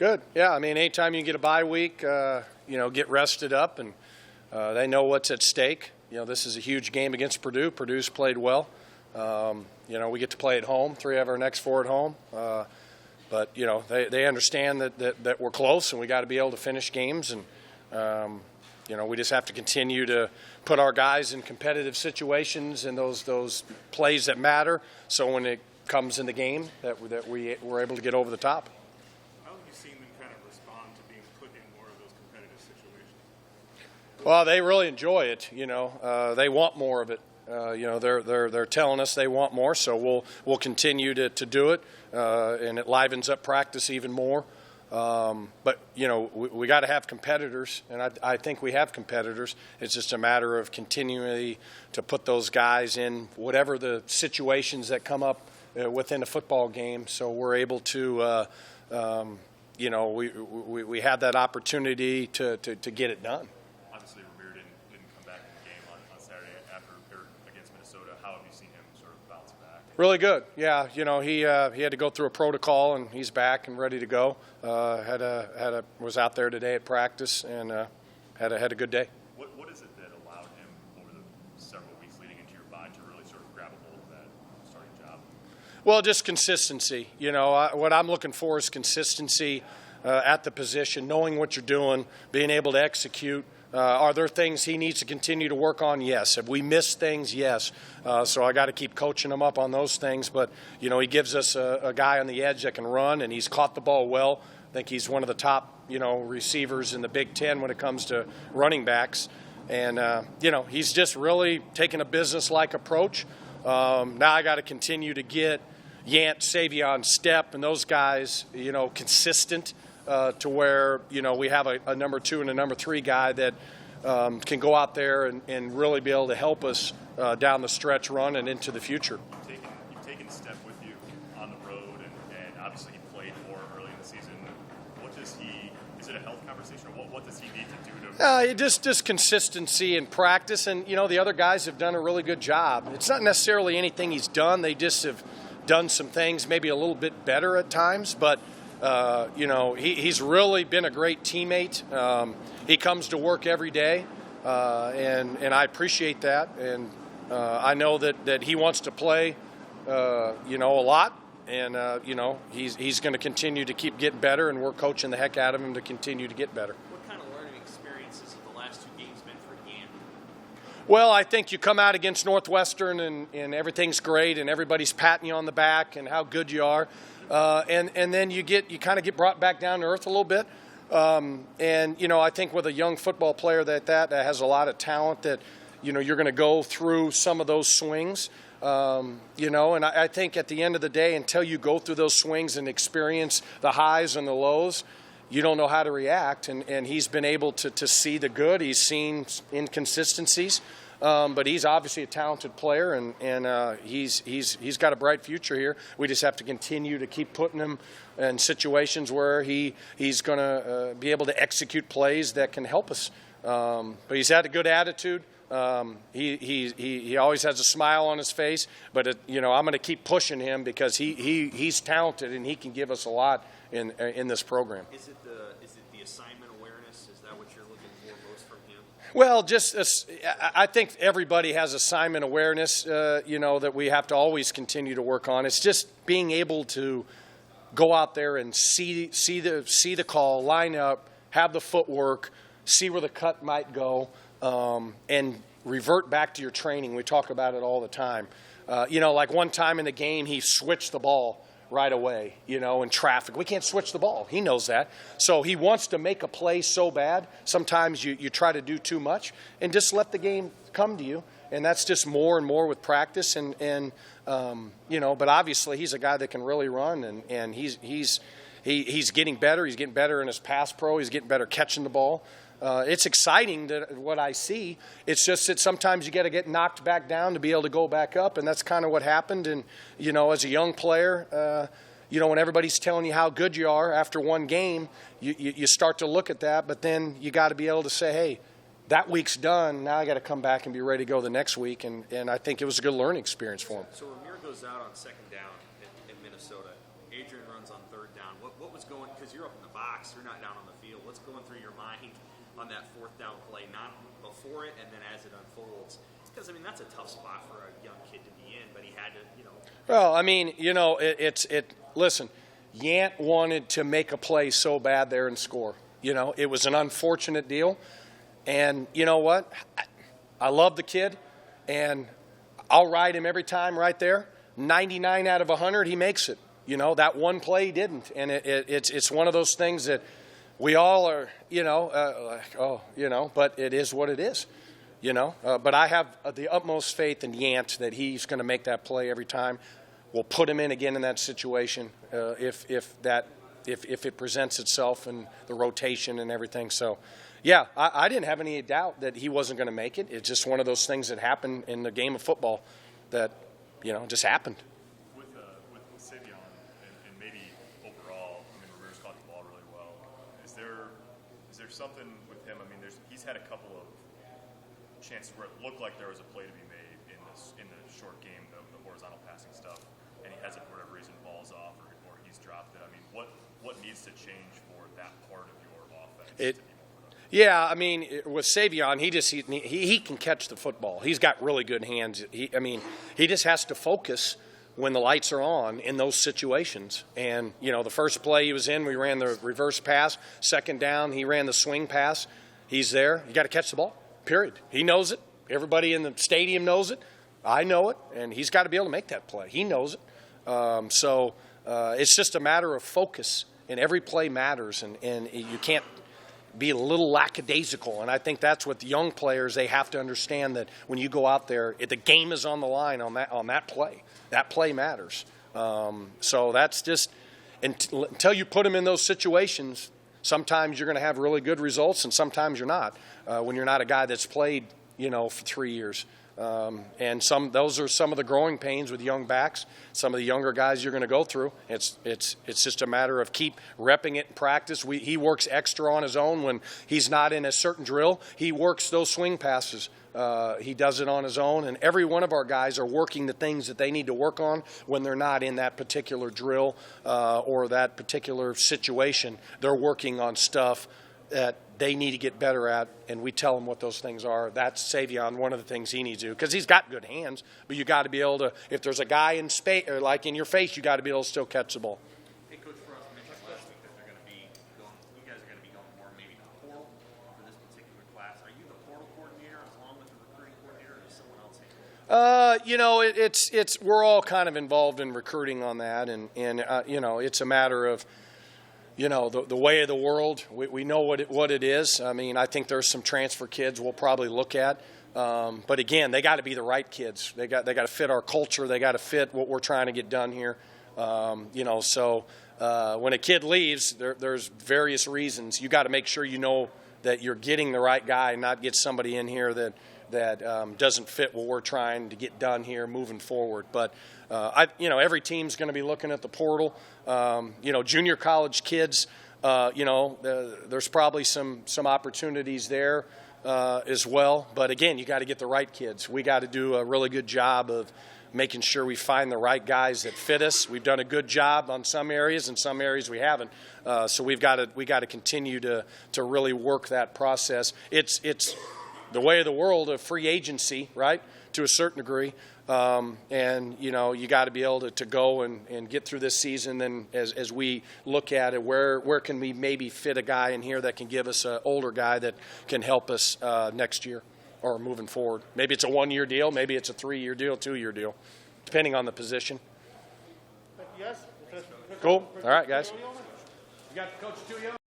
Good. Yeah, I mean, anytime you get a bye week, get rested up, and they know what's at stake. This is a huge game against Purdue. Purdue's played well. We get to play at home, 3 of our next 4 at home. But they understand that we're close, and we got to be able to finish games. And, we just have to continue to put our guys in competitive situations and those plays that matter. So when it comes in the game, that we're able to get over the top. Well, they really enjoy it. They want more of it. They're telling us they want more, so we'll continue to do it, and it livens up practice even more. But we got to have competitors, and I think we have competitors. It's just a matter of continually to put those guys in whatever the situations that come up within a football game, so we're able to. We have that opportunity to get it done. Really good. Yeah, he had to go through a protocol, and he's back and ready to go. Was out there today at practice and had a good day. What is it that allowed him over the several weeks leading into your bye to really sort of grab a hold of that starting job? Well, just consistency. What I'm looking for is consistency at the position, knowing what you're doing, being able to execute. Are there things he needs to continue to work on? Yes. Have we missed things? Yes. So I got to keep coaching him up on those things. But, he gives us a guy on the edge that can run, and he's caught the ball well. I think he's one of the top, receivers in the Big Ten when it comes to running backs. And, he's just really taking a business-like approach. Now I got to continue to get Yant, Savion, Stepp, and those guys, consistent. To where, we have a number 2 and a number 3 guy that can go out there and really be able to help us down the stretch run and into the future. You've taken Stepp with you on the road, and obviously he played more early in the season. Is it a health conversation, or what does he need to do to? Just consistency in practice, and, the other guys have done a really good job. It's not necessarily anything he's done. They just have done some things maybe a little bit better at times, but he's really been a great teammate. He comes to work every day, and I appreciate that. And I know that he wants to play, a lot. And, he's going to continue to keep getting better, and we're coaching the heck out of him to continue to get better. What kind of learning experiences have the last 2 games been for Yant? Well, I think you come out against Northwestern, and everything's great, and everybody's patting you on the back and how good you are. And then you kind of get brought back down to earth a little bit. I think with a young football player that has a lot of talent, that, you're going to go through some of those swings. And I think at the end of the day, until you go through those swings and experience the highs and the lows, you don't know how to react. And he's been able to see the good. He's seen inconsistencies. But he's obviously a talented player, and he's got a bright future here. We just have to continue to keep putting him in situations where he's going to be able to execute plays that can help us. But he's had a good attitude. He always has a smile on his face. But I'm going to keep pushing him because he's talented and he can give us a lot in this program. Is it the assignment awareness? Is that what you're looking for most from him? Well, I think everybody has assignment awareness, that we have to always continue to work on. It's just being able to go out there and see the call, line up, have the footwork, see where the cut might go, and revert back to your training. We talk about it all the time. Like one time in the game, he switched the ball right away, in traffic. We can't switch the ball. He knows that. So he wants to make a play so bad. Sometimes you try to do too much and just let the game come to you. And that's just more and more with practice. But obviously he's a guy that can really run, and he's getting better. He's getting better in his pass pro. He's getting better catching the ball. It's exciting what I see. It's just that sometimes you got to get knocked back down to be able to go back up, and that's kind of what happened. And, as a young player, when everybody's telling you how good you are after one game, you start to look at that, but then you got to be able to say, hey, that week's done. Now I got to come back and be ready to go the next week, and I think it was a good learning experience for him. So Ramir goes out on second down in Minnesota. Adrian runs on third down. What was was going, because you're up in the box, you're not down on the field. What's going through your mind on that fourth down play, not before it and then as it unfolds? Because, I mean, that's a tough spot for a young kid to be in, but he had to, you know. Well, I mean, you know, listen, Yant wanted to make a play so bad there and score. You know, it was an unfortunate deal. And you know what? I love the kid, and I'll ride him every time right there. 99 out of 100, he makes it. You know, that one play he didn't. And it's one of those things that we all are, you know, like, oh, you know, but it is what it is, you know. But I have the utmost faith in Yant that he's going to make that play every time. We'll put him in again in that situation if it presents itself in the rotation and everything. So, yeah, I didn't have any doubt that he wasn't going to make it. It's just one of those things that happen in the game of football that, you know, just happened. With Savion and maybe overall, I mean, Ramirez caught the ball really well. Is there something with him? I mean, he's had a couple of chances where it looked like there was a play to be made in the short game, the horizontal passing stuff, and he hasn't, for whatever reason, balls off or he's dropped it. I mean, what needs to change for that part of your offense to be more productive? Yeah, I mean, with Savion, he can catch the football. He's got really good hands. He just has to focus when the lights are on in those situations. And, you know, the first play he was in, we ran the reverse pass. Second down, he ran the swing pass. He's there. You got to catch the ball, period. He knows it. Everybody in the stadium knows it. I know it. And he's got to be able to make that play. He knows it. So it's just a matter of focus. And every play matters. And you can't be a little lackadaisical, and I think that's what the young players, they have to understand, that when you go out there, the game is on the line on that play. That play matters. So that's just until you put them in those situations. Sometimes you're going to have really good results, and sometimes you're not. When you're not a guy that's played, you know, for 3 years. And those are some of the growing pains with young backs. Some of the younger guys you're going to go through. It's just a matter of keep repping it in practice. He works extra on his own when he's not in a certain drill. He works those swing passes. He does it on his own, and every one of our guys are working the things that they need to work on when they're not in that particular drill or that particular situation. They're working on stuff that they need to get better at, and we tell them what those things are. That's Savion, one of the things he needs to do, because he's got good hands, but you got to be able to, if there's a guy in space or like in your face, you got to be able to still catch the ball. Hey, Coach Frost mentioned last week that they're going to be going, you guys are going to be going more maybe to the portal for this particular class. Are you the portal coordinator along with the recruiting coordinator, or is someone else handling it? You know, we're all kind of involved in recruiting on that, and you know, it's a matter of, you know, the way of the world. We know what it is. I mean, I think there's some transfer kids we'll probably look at. But again, they got to be the right kids. They got to fit our culture. They got to fit what we're trying to get done here. You know, so when a kid leaves, there's various reasons. You got to make sure you know that you're getting the right guy, and not get somebody in here that doesn't fit what we're trying to get done here moving forward. But you know, every team's going to be looking at the portal. You know, junior college kids. You know, there's probably some opportunities there as well. But again, you got to get the right kids. We got to do a really good job of making sure we find the right guys that fit us. We've done a good job on some areas, and some areas we haven't. So we got to continue to really work that process. It's the way of the world of free agency, right, to a certain degree. And, you know, you got to be able to go and get through this season. Then as we look at it, where can we maybe fit a guy in here that can give us an older guy that can help us next year or moving forward. Maybe it's a 1-year deal. Maybe it's a 3-year deal, 2-year deal, depending on the position. Yes. Cool. All right, guys. You got Coach Tuyo?